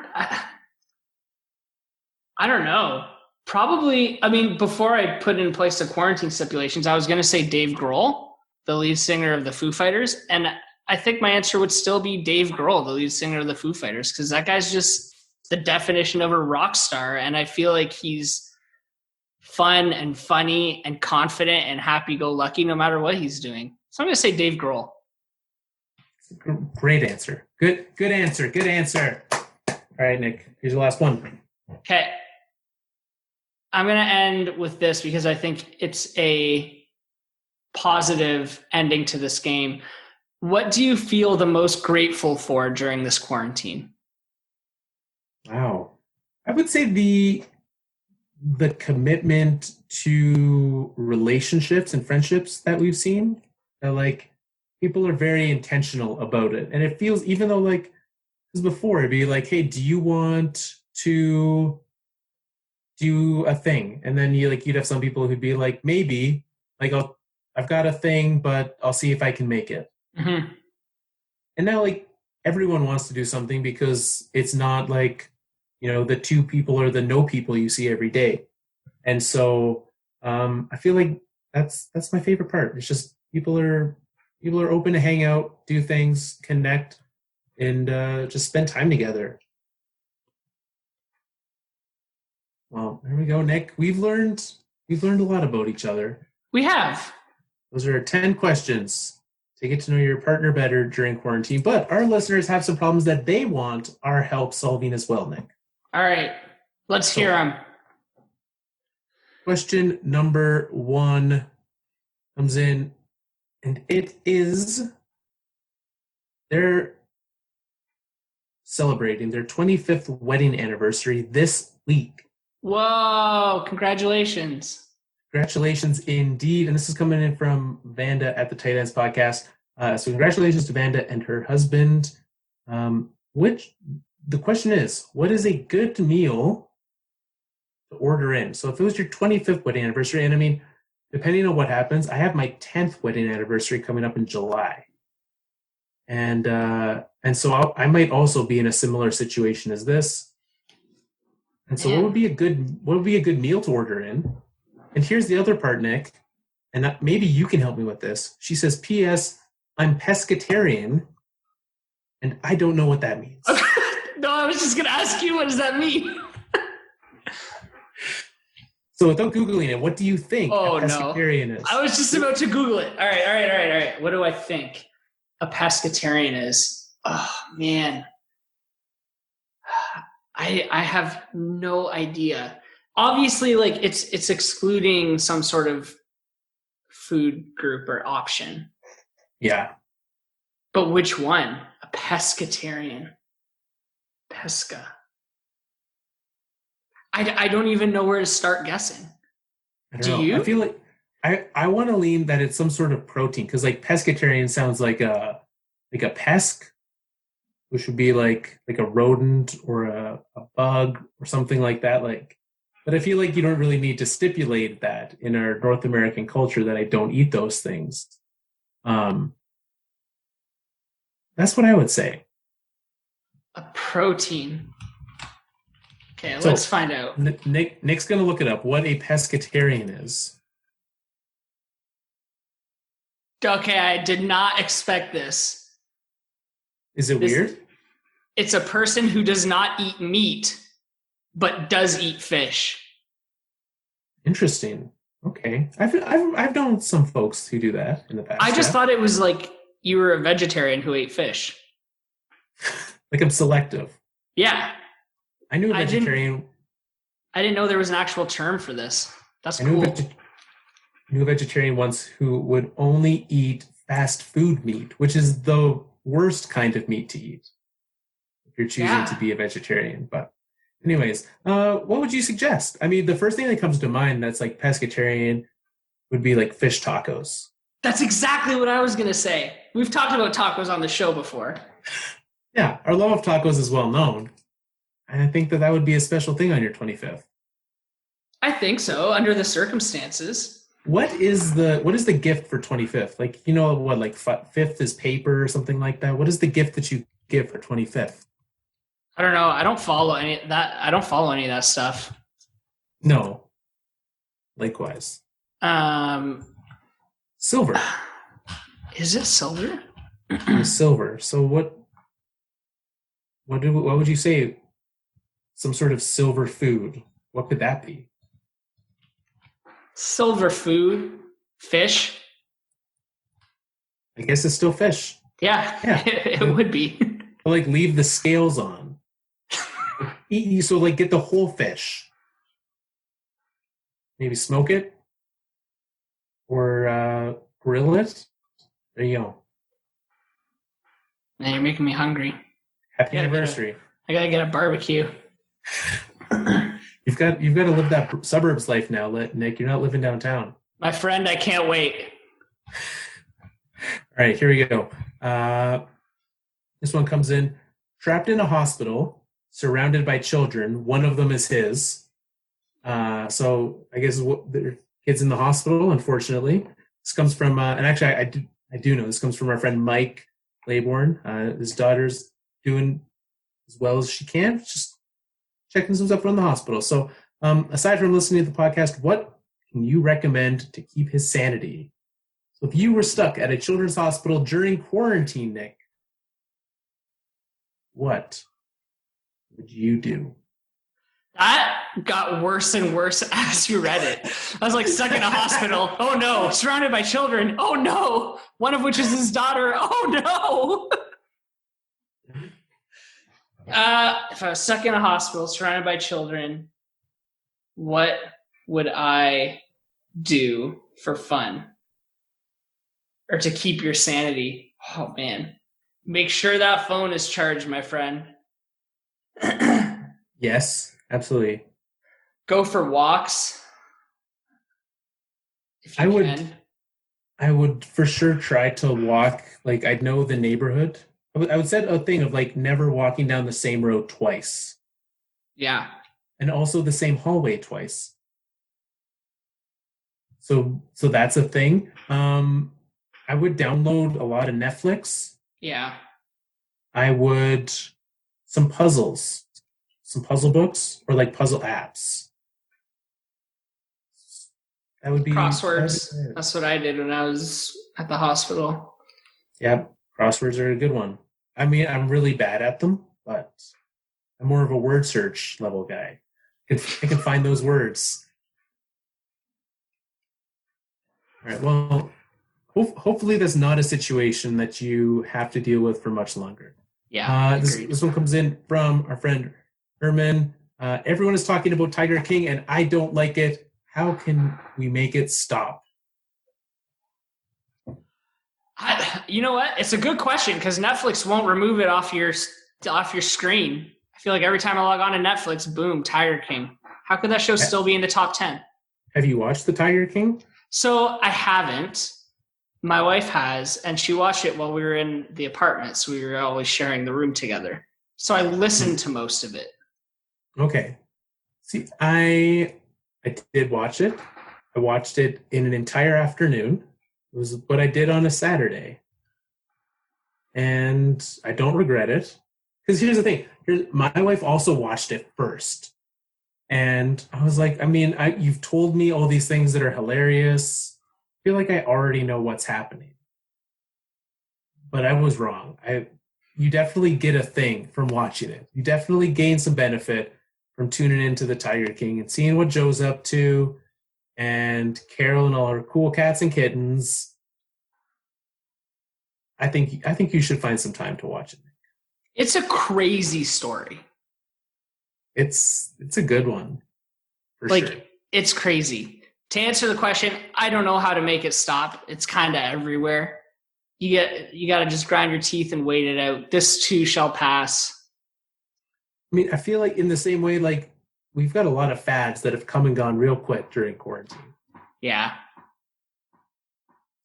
Speaker 3: know. Probably, I mean, before I put in place the quarantine stipulations, I was going to say Dave Grohl, the lead singer of the Foo Fighters. And I think my answer would still be Dave Grohl, the lead singer of the Foo Fighters, because that guy's just the definition of a rock star. And I feel like he's fun and funny and confident and happy-go-lucky no matter what he's doing. So I'm going to say Dave Grohl.
Speaker 2: Great answer. Good answer. Good answer. All right, Nick, here's the last one.
Speaker 3: Okay. I'm going to end with this because I think it's a positive ending to this game. What do you feel the most grateful for during this quarantine?
Speaker 2: Wow. I would say the commitment to relationships and friendships that we've seen. That, like, people are very intentional about it. And it feels, even though, like, because before it'd be like, hey, do you want to do a thing? And then you'd have some people who'd be like, maybe, like, I've got a thing, but I'll see if I can make it.
Speaker 3: Mm-hmm.
Speaker 2: And now, like, everyone wants to do something because it's not like, the two people or the no people you see every day. And so I feel like that's my favorite part. It's just people are open to hang out, do things, connect, and just spend time together. Well, there we go, Nick. We've learned a lot about each other.
Speaker 3: We have.
Speaker 2: Those are 10 questions to get to know your partner better during quarantine. But our listeners have some problems that they want our help solving as well, Nick.
Speaker 3: All right. Let's hear them.
Speaker 2: Question number 1 comes in, and it is, they're celebrating their 25th wedding anniversary this week.
Speaker 3: Whoa, congratulations.
Speaker 2: Congratulations indeed. And this is coming in from Vanda at the Tight Ends Podcast. So congratulations to Vanda and her husband. The question is, what is a good meal to order in? So if it was your 25th wedding anniversary, and I mean, depending on what happens, I have my 10th wedding anniversary coming up in July. And so I might also be in a similar situation as this. And so what would be a good meal to order in? And here's the other part, Nick, and maybe you can help me with this. She says, P.S., I'm pescatarian, and I don't know what that means.
Speaker 3: No, I was just going to ask you, what does that mean?
Speaker 2: So without Googling it, what do you think a pescatarian is?
Speaker 3: I was just about to Google it. All right. What do I think a pescatarian is? Oh, man. I have no idea. Obviously, like, it's excluding some sort of food group or option.
Speaker 2: Yeah.
Speaker 3: But which one? A pescatarian. Pesca. I don't even know where to start guessing. Do you?
Speaker 2: I feel like I want to lean that it's some sort of protein, because, like, pescatarian sounds like a pesc, which would be like a rodent or a bug or something like that. Like, but I feel like you don't really need to stipulate that in our North American culture that I don't eat those things. That's what I would say.
Speaker 3: A protein. Okay, let's find out.
Speaker 2: Nick's going to look it up, what a pescatarian is.
Speaker 3: Okay, I did not expect this.
Speaker 2: Is it weird?
Speaker 3: It's a person who does not eat meat, but does eat fish. Interesting.
Speaker 2: Okay. I've known some folks who do that in the past.
Speaker 3: I just thought it was like you were a vegetarian who ate fish.
Speaker 2: Like, I'm selective.
Speaker 3: Yeah.
Speaker 2: I knew a vegetarian.
Speaker 3: I didn't know there was an actual term for this. That's cool.
Speaker 2: I knew a vegetarian once who would only eat fast food meat, which is the worst kind of meat to eat if you're choosing to be a vegetarian. But anyways, what would you suggest? I mean, the first thing that comes to mind that's like pescatarian would be like fish tacos.
Speaker 3: That's exactly what I was going to say. We've talked about tacos on the show before.
Speaker 2: Yeah, our love of tacos is well known. And I think that would be a special thing on your 25th.
Speaker 3: I think so, under the circumstances.
Speaker 2: What is the gift for 25th? Like, what, like 5th is paper or something like that? What is the gift that you give for 25th?
Speaker 3: I don't know. I don't follow any of that stuff.
Speaker 2: No. Likewise. Silver.
Speaker 3: Is it silver?
Speaker 2: Silver. So what would you say? Some sort of silver food. What could that be?
Speaker 3: Silver food, fish.
Speaker 2: I guess it's still fish.
Speaker 3: Yeah. It would be.
Speaker 2: Like leave the scales on. So like get the whole fish. Maybe smoke it or grill it. There you go.
Speaker 3: Man, you're making me hungry.
Speaker 2: Happy anniversary.
Speaker 3: I gotta get a barbecue.
Speaker 2: You've got to live that suburbs life now, Nick. You're not living downtown.
Speaker 3: My friend, I can't wait.
Speaker 2: All right, here we go. This one comes in. Trapped in a hospital, surrounded by children. One of them is his. So I guess the kids in the hospital, unfortunately. This comes from, and actually I do know this comes from our friend Mike Laybourne. His daughter's doing as well as she can, just checking some stuff from the hospital. So aside from listening to the podcast, what can you recommend to keep his sanity? So if you were stuck at a children's hospital during quarantine, Nick, what would you do?
Speaker 3: That got worse and worse as you read it. I was like stuck in a hospital. Oh no, surrounded by children. Oh no, one of which is his daughter. Oh no. If I was stuck in a hospital surrounded by children, what would I do for fun? Or to keep your sanity? Oh man. Make sure that phone is charged, my friend.
Speaker 2: Yes, absolutely.
Speaker 3: Go for walks. If you can.
Speaker 2: I would for sure try to walk, like I'd know the neighborhood. I would set a thing of like never walking down the same road twice.
Speaker 3: Yeah.
Speaker 2: And also the same hallway twice. So that's a thing. I would download a lot of Netflix.
Speaker 3: Yeah.
Speaker 2: I would some puzzle books or like puzzle apps. That would be
Speaker 3: crosswords. That's what I did when I was at the hospital.
Speaker 2: Yeah, crosswords are a good one. I mean, I'm really bad at them, but I'm more of a word search level guy. I can find those words. All right, well, hopefully that's not a situation that you have to deal with for much longer.
Speaker 3: Yeah.
Speaker 2: This one comes in from our friend Herman. Everyone is talking about Tiger King, and I don't like it. How can we make it stop?
Speaker 3: You know what? It's a good question because Netflix won't remove it off your screen. I feel like every time I log on to Netflix, boom, Tiger King. How could that show still be in the top 10?
Speaker 2: Have you watched The Tiger King?
Speaker 3: So I haven't. My wife has, and she watched it while we were in the apartments. We were always sharing the room together. So I listened to most of it.
Speaker 2: Okay. See, I did watch it. I watched it in an entire afternoon. It was what I did on a Saturday. And I don't regret it. Because here's the thing. My wife also watched it first. And I was like, I mean, you've told me all these things that are hilarious. I feel like I already know what's happening. But I was wrong. You definitely get a thing from watching it. You definitely gain some benefit from tuning into the Tiger King and seeing what Joe's up to and Carol and all her cool cats and kittens. I think you should find some time to watch it.
Speaker 3: It's a crazy story.
Speaker 2: It's a good one. For sure.
Speaker 3: It's crazy. To answer the question, I don't know how to make it stop. It's kind of everywhere. You got to just grind your teeth and wait it out. This too shall pass.
Speaker 2: I mean, I feel like in the same way, like we've got a lot of fads that have come and gone real quick during quarantine.
Speaker 3: Yeah.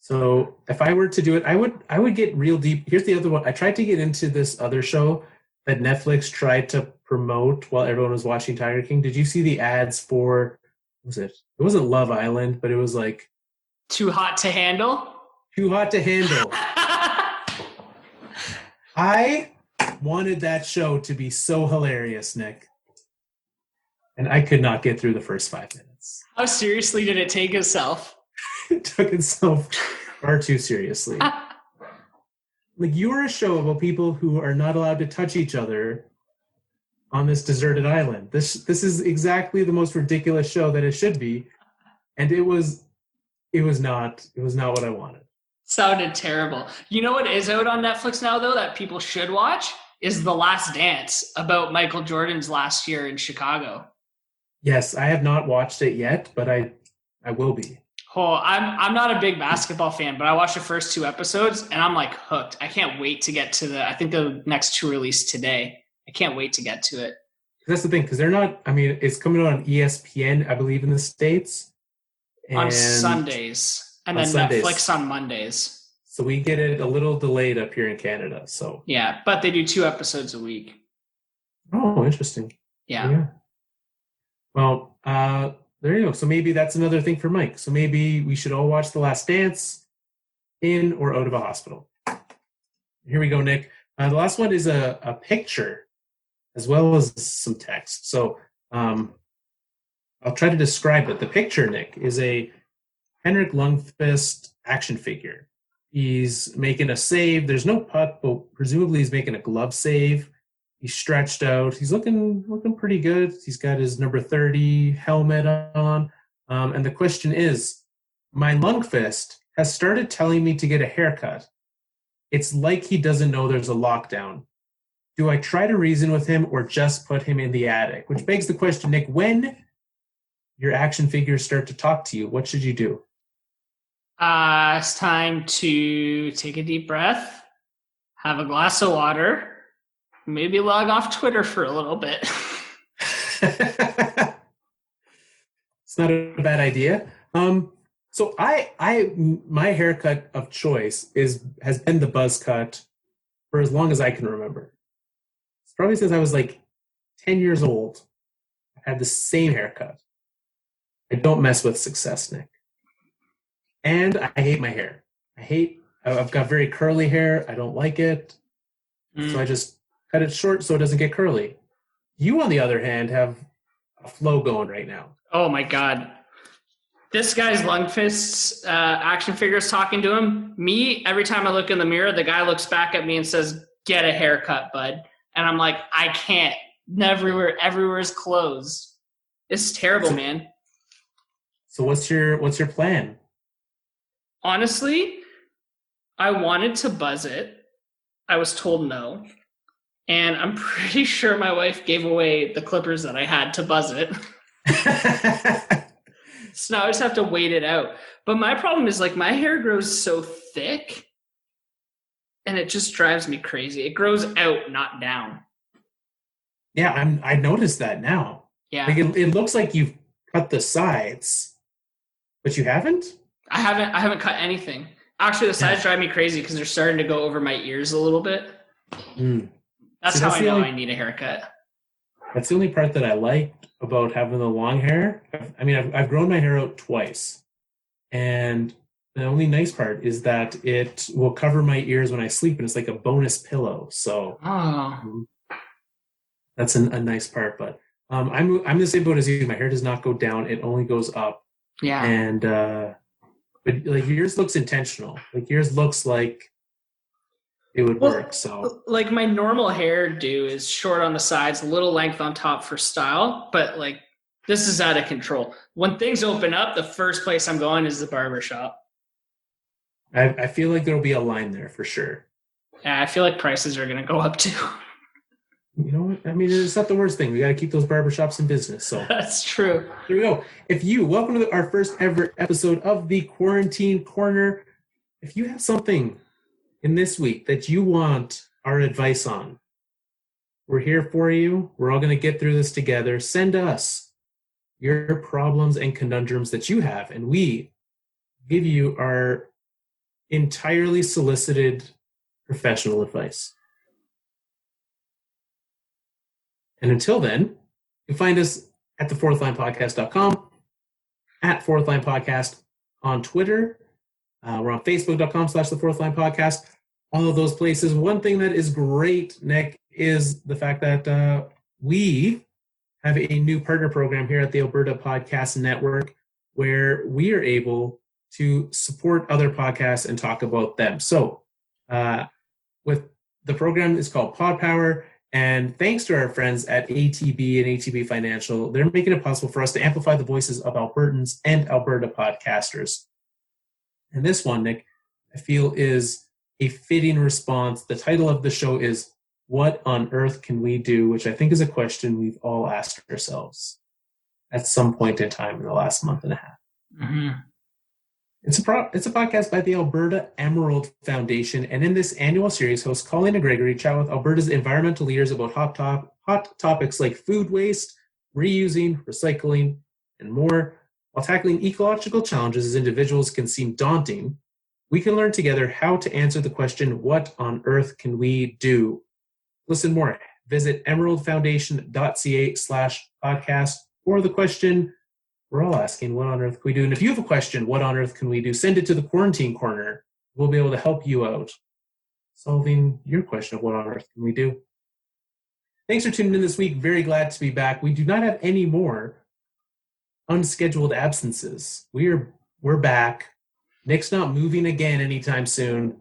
Speaker 2: So if I were to do it, I would get real deep. Here's the other one. I tried to get into this other show that Netflix tried to promote while everyone was watching Tiger King. Did you see the ads for, what was it? It wasn't Love Island, but it was like
Speaker 3: Too Hot to Handle.
Speaker 2: Too Hot to Handle. I wanted that show to be so hilarious, Nick. And I could not get through the first 5 minutes.
Speaker 3: How seriously did it take itself?
Speaker 2: It took itself far too seriously. Like, you're a show about people who are not allowed to touch each other on this deserted island. This is exactly the most ridiculous show that it should be, and it was not what I wanted.
Speaker 3: Sounded terrible. You know what is out on Netflix now, though, that people should watch? Is The Last Dance, about Michael Jordan's last year in Chicago.
Speaker 2: Yes, I have not watched it yet, but I will be.
Speaker 3: Oh, I'm not a big basketball fan, but I watched the first 2 episodes and I'm like hooked. I can't wait to get to I think the next 2 released today. I can't wait to get to it.
Speaker 2: That's the thing, because they're not, I mean, it's coming out on ESPN, I believe, in the States.
Speaker 3: On Sundays. And then Sundays. Netflix on Mondays.
Speaker 2: So we get it a little delayed up here in Canada. So
Speaker 3: yeah, but they do 2 episodes a week.
Speaker 2: Oh, interesting.
Speaker 3: Yeah.
Speaker 2: Well, there you go. So maybe that's another thing for Mike. So maybe we should all watch The Last Dance in or out of a hospital. Here we go, Nick. The last one is a picture as well as some text. So I'll try to describe it. The picture, Nick, is a Henrik Lundqvist action figure. He's making a save. There's no puck, but presumably he's making a glove save. He's stretched out. He's looking pretty good. He's got his number 30 helmet on. And the question is, my Lundqvist has started telling me to get a haircut. It's like he doesn't know there's a lockdown. Do I try to reason with him or just put him in the attic? Which begs the question, Nick, when your action figures start to talk to you, what should you do?
Speaker 3: It's time to take a deep breath, have a glass of water, maybe log off Twitter for a little bit.
Speaker 2: It's not a bad idea. So my haircut of choice has been the buzz cut for as long as I can remember. It's probably since I was like 10 years old. I had the same haircut. I don't mess with success, Nick. And I hate my hair. I've got very curly hair. I don't like it. So I just cut it short so it doesn't get curly. You, on the other hand, have a flow going right now.
Speaker 3: Oh, my God. This guy's Lundqvist's action figures talking to him. Me, every time I look in the mirror, the guy looks back at me and says, "Get a haircut, bud." And I'm like, I can't. Everywhere is closed. This is terrible, man.
Speaker 2: So what's your plan?
Speaker 3: Honestly, I wanted to buzz it. I was told no. And I'm pretty sure my wife gave away the clippers that I had to buzz it. So now I just have to wait it out. But my problem is, like, my hair grows so thick and it just drives me crazy. It grows out, not down.
Speaker 2: Yeah, I noticed that now.
Speaker 3: Yeah.
Speaker 2: Like it looks like you've cut the sides, but you haven't?
Speaker 3: I haven't cut anything. Actually, the sides drive me crazy because they're starting to go over my ears a little bit. That's how I know I need a haircut.
Speaker 2: That's the only part that I like about having the long hair. I've grown my hair out twice. And the only nice part is that it will cover my ears when I sleep, and it's like a bonus pillow. So that's a nice part. But I'm the same boat as you. My hair does not go down. It only goes up.
Speaker 3: Yeah.
Speaker 2: And but like yours looks intentional. Like yours looks like it would work. So
Speaker 3: like my normal hairdo is short on the sides, a little length on top for style, but like this is out of control. When things open up, the first place I'm going is the barber shop.
Speaker 2: I feel like there'll be a line there for sure.
Speaker 3: Yeah, I feel like prices are going to go up too.
Speaker 2: You know what? I mean, it's not the worst thing. We got to keep those barbershops in business. So
Speaker 3: that's true.
Speaker 2: Here we go. Welcome to our first ever episode of the Quarantine Corner. If you have something in this week that you want our advice on, we're here for you. We're all going to get through this together. Send us your problems and conundrums that you have, and we give you our entirely solicited professional advice. And until then, you can find us at thefourthlinepodcast.com, at Fourth Line Podcast on Twitter. We're on Facebook.com/thefourthlinepodcast. All of those places. One thing that is great, Nick, is the fact that we have a new partner program here at the Alberta Podcast Network where we are able to support other podcasts and talk about them. So with the program is called Pod Power, and thanks to our friends at ATB and ATB Financial, they're making it possible for us to amplify the voices of Albertans and Alberta podcasters. And this one, Nick, I feel is a fitting response. The title of the show is What on Earth Can We Do? Which I think is a question we've all asked ourselves at some point in time in the last month and a half.
Speaker 3: Mm-hmm.
Speaker 2: It's a podcast by the Alberta Emerald Foundation, and in this annual series, hosts Colleen and Gregory chat with Alberta's environmental leaders about hot topics like food waste, reusing, recycling, and more. While tackling ecological challenges as individuals can seem daunting, we can learn together how to answer the question, what on earth can we do? Listen more. Visit emeraldfoundation.ca/podcast for the question we're all asking, what on earth can we do? And if you have a question, what on earth can we do? Send it to the Quarantine Corner. We'll be able to help you out solving your question of what on earth can we do. Thanks for tuning in this week. Very glad to be back. We do not have any more unscheduled absences. We're back. Nick's not moving again anytime soon.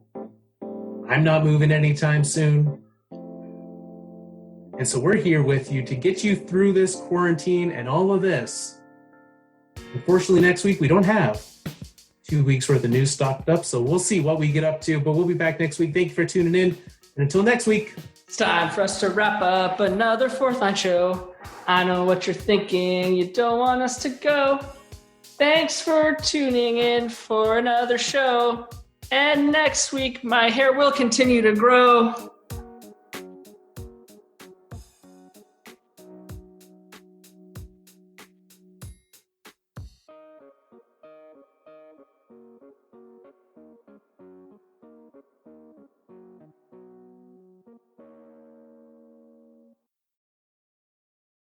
Speaker 2: I'm not moving anytime soon. And so we're here with you to get you through this quarantine and all of this. Unfortunately, next week we don't have 2 weeks worth of news stocked up, so we'll see what we get up to, but we'll be back next week. Thank you for tuning in. And until next week,
Speaker 3: it's time for us to wrap up another Fourth Line show. I know what you're thinking. You don't want us to go. Thanks for tuning in for another show. And next week, my hair will continue to grow.